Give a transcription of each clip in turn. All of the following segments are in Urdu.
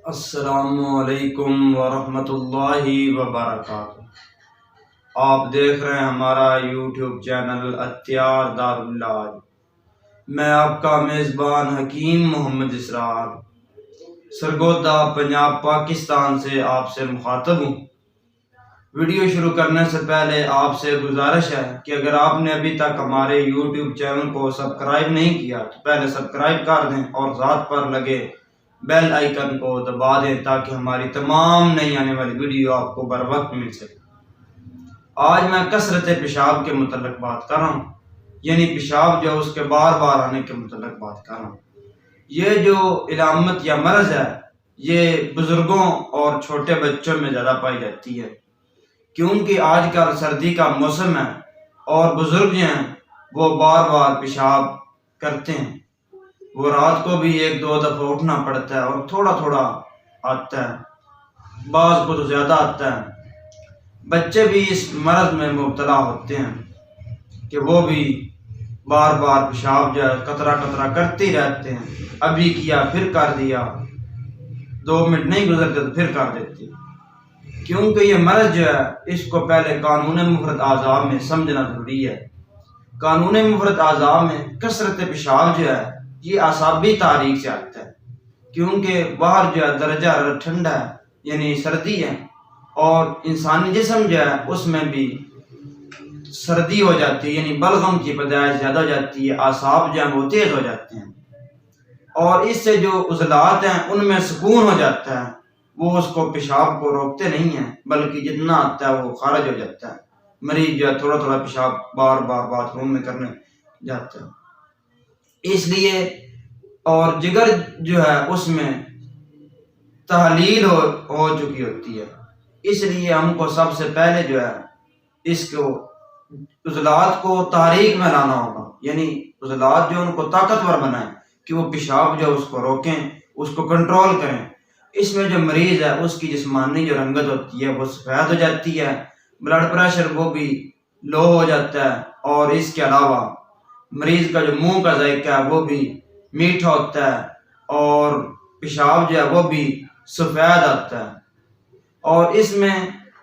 السلام علیکم ورحمۃ اللہ وبرکاتہ۔ آپ دیکھ رہے ہیں ہمارا یوٹیوب چینل اختیار دارالعلاج۔ میں آپ کا میزبان حکیم محمد اسرار سرگودا پنجاب پاکستان سے آپ سے مخاطب ہوں۔ ویڈیو شروع کرنے سے پہلے آپ سے گزارش ہے کہ اگر آپ نے ابھی تک ہمارے یوٹیوب چینل کو سبسکرائب نہیں کیا تو پہلے سبسکرائب کر دیں اور ساتھ پر لگے بیل آئیکن کو دبا دیں تاکہ ہماری تمام نئی آنے والی ویڈیو آپ کو بر وقت مل سکے۔ آج میں کثرت پیشاب کے متعلق بات کر رہا ہوں، یعنی پیشاب جو اس کے بار بار آنے کے متعلق بات کر رہا ہوں۔ یہ جو علامت یا مرض ہے یہ بزرگوں اور چھوٹے بچوں میں زیادہ پائی جاتی ہے، کیونکہ آج کل سردی کا موسم ہے اور بزرگ جو ہیں وہ بار بار پیشاب کرتے ہیں۔ وہ رات کو بھی 1-2 دفعہ اٹھنا پڑتا ہے اور تھوڑا تھوڑا آتا ہے، بعض کو تو زیادہ آتا ہے۔ بچے بھی اس مرض میں مبتلا ہوتے ہیں کہ وہ بھی بار بار پیشاب جو ہے قطرہ قطرہ کرتے ہی رہتے ہیں، ابھی کیا پھر کر دیا، 2 منٹ نہیں گزرتے تو پھر کر دیتے۔ کیونکہ یہ مرض جو ہے اس کو پہلے قانون مفرد اعضاء میں سمجھنا ضروری ہے۔ قانون مفرد اعضاء میں کثرت پیشاب جو ہے یہ اعصابی تحریک سے آتا ہے، کیونکہ باہر جو ہے درجہ حرارت ٹھنڈا ہے یعنی سردی ہے، اور انسانی جسم جو ہے اس میں بھی سردی ہو جاتی ہے، یعنی بلغم کی پیدائش زیادہ ہو جاتی ہے، اعصاب جو ہیں وہ تیز ہو جاتے ہیں، اور اس سے جو عضلات ہیں ان میں سکون ہو جاتا ہے، وہ اس کو پیشاب کو روکتے نہیں ہیں بلکہ جتنا آتا ہے وہ خارج ہو جاتا ہے۔ مریض جو ہے تھوڑا تھوڑا پیشاب بار بار باتھ روم میں کرنے جاتا ہے، اس لیے اور جگر جو ہے اس میں تحلیل ہو چکی ہوتی ہے، اس لیے ہم کو سب سے پہلے جو ہے اس کو عضلات کو تحریک میں لانا ہوگا، یعنی عضلات جو ان کو طاقتور بنائیں کہ وہ پیشاب جو اس کو روکیں، اس کو کنٹرول کریں۔ اس میں جو مریض ہے اس کی جسمانی جو رنگت ہوتی ہے وہ سفید ہو جاتی ہے، بلڈ پریشر وہ بھی لو ہو جاتا ہے، اور اس کے علاوہ مریض کا جو منہ کا ذائقہ ہے وہ بھی میٹھا ہوتا ہے، اور پیشاب جو ہے وہ بھی سفید آتا ہے۔ اور اس میں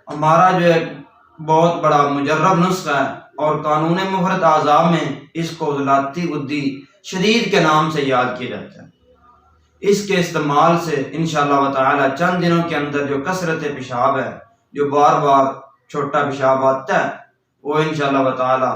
ہمارا جو ہے بہت بڑا مجرب نسخہ ہے، اور قانون مفرد اعضاء میں اس کو عضلاتی غدی شدید کے نام سے یاد کیا جاتا ہے۔ اس کے استعمال سے انشاءاللہ تعالی چند دنوں کے اندر جو کثرت پیشاب ہے، جو بار بار چھوٹا پیشاب آتا ہے، وہ انشاءاللہ تعالی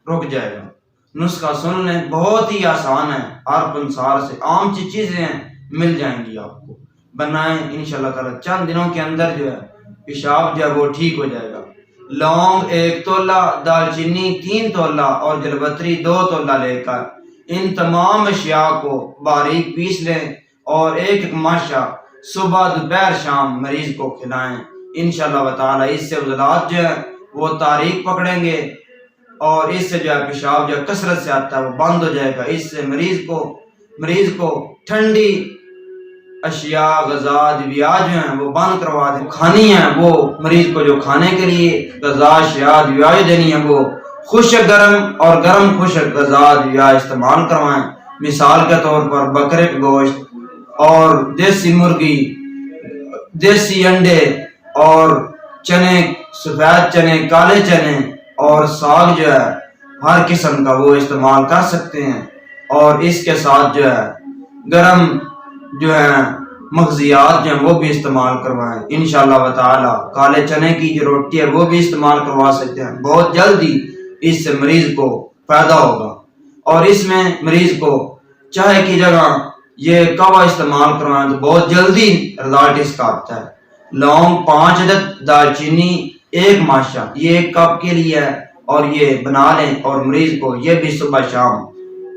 رک جائے گا۔ نسخہ سن لیں، بہت ہی آسان ہے، ہر پنسار سے عام چیزیں ہیں، مل جائیں گی آپ کو، بنائیں انشاءاللہ تعالی چند دنوں کے اندر جو ہے پیشاب جو ہے وہ ٹھیک ہو جائے گا۔ لونگ 1 تولہ، دال چینی 3 تولہ اور جل پتری 2 تولہ لے کر ان تمام اشیاء کو باریک پیس لیں اور ایک ماشا صبح دوپہر شام مریض کو کھلائیں۔ انشاءاللہ تعالی اس سے عضلات جو ہے وہ تحریک پکڑیں گے، اور اس سے جو ہے پیشاب جو کثرت سے آتا ہے وہ بند ہو جائے گا۔ اس سے مریض کو ٹھنڈی اشیاء غذا ادویات جو ہیں وہ بند کروا دیں، کھانی ہیں وہ مریض کو جو کھانے کے لیے غذا اشیاء ادویات دینی ہے وہ خشک گرم اور گرم خشک غذا ادویات استعمال کروائیں۔ مثال کے طور پر بکرے کا گوشت اور دیسی مرغی، دیسی انڈے اور چنے، سفید چنے، کالے چنے اور ساگ جو ہے ہر قسم کا وہ استعمال کر سکتے ہیں، اور اس کے ساتھ جو ہے گرم جو ہے مغزیات جو ہیں وہ بھی استعمال کروائیں۔ انشاءاللہ تعالی کالے چنے کی جو روٹی ہے وہ بھی استعمال کروا سکتے ہیں، بہت جلدی اس سے مریض کو فائدہ ہوگا۔ اور اس میں مریض کو چائے کی جگہ یہ قہوہ استعمال کروائیں تو بہت جلدی رزلٹ اس کا آتا ہے۔ لونگ 5 عدد، دال چینی 1 ماشا، یہ 1 کپ کے لیے ہے، اور یہ بنا لیں اور مریض کو یہ بھی صبح شام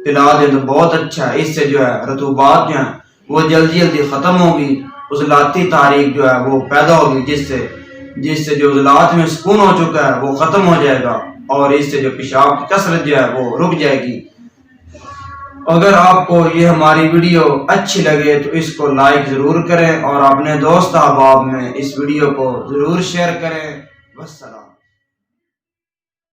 پلا دیں تو بہت اچھا ہے۔ اس سے جو ہے رطوبات جو ہیں وہ جلدی ختم ہوگی، عضلاتی تحریک جو ہے وہ پیدا ہوگی، جس سے جو عضلات میں سکون ہو چکا ہے وہ ختم ہو جائے گا، اور اس سے جو پیشاب کی کثرت جو ہے وہ رک جائے گی۔ اگر آپ کو یہ ہماری ویڈیو اچھی لگے تو اس کو لائک ضرور کریں، اور اپنے دوست احباب میں اس ویڈیو کو ضرور شیئر کریں۔ والسلام۔